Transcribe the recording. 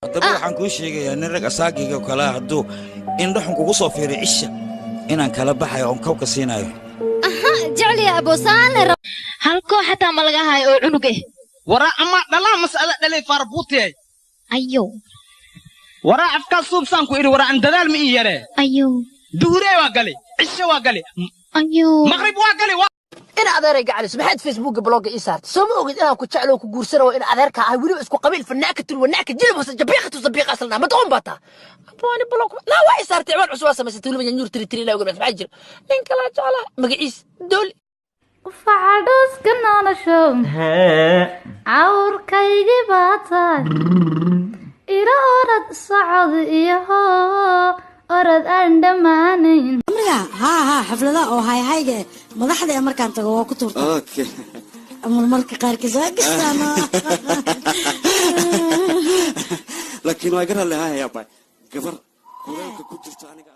haddaba waxaan kuu sheegayaa nin rag asaagiga kala hadduu indhaxun kugu soo fiiray cisha inaan kala baxayo oon kawka siinayo aha jecel ya aboosaane hal koox xataa ma laga hayo oo cunug eh waraa ama dhalaa mas'ala dhalay farbuutiyay ayo waraa afkaa suubsaan ku idhi waraa aan dadaal ma ii yaree ayo duuree waa galay cisha waa galay ayo maqrib waa galay إن أذرك على سمحت فيسبوك بلوج إيسار سوما وقد أنا كنت شعلو كجورسنا وإن أذرك هاي ولو إسكو قبيل فناك تلو وناك جيب بس جبيخة وصبيخة أصلنا ما تقوم بطا أبواني بلوج لا واي صار تعمل عسواسة بس تقول من ينور تري لا وقبل بعجل إنك لا تعالى مقعيس دول فعدوس كنا نشوم عور كيجي باتا إلى أرد صعد إيهو أرد أندمانين ها حفلة أو هاي مضحدة يا مركان تقوى كتور اوكي أما الملك قارك زاقستانا laakiin waa garan lahaa yaa bay gabar kuleelka ku jirta aniga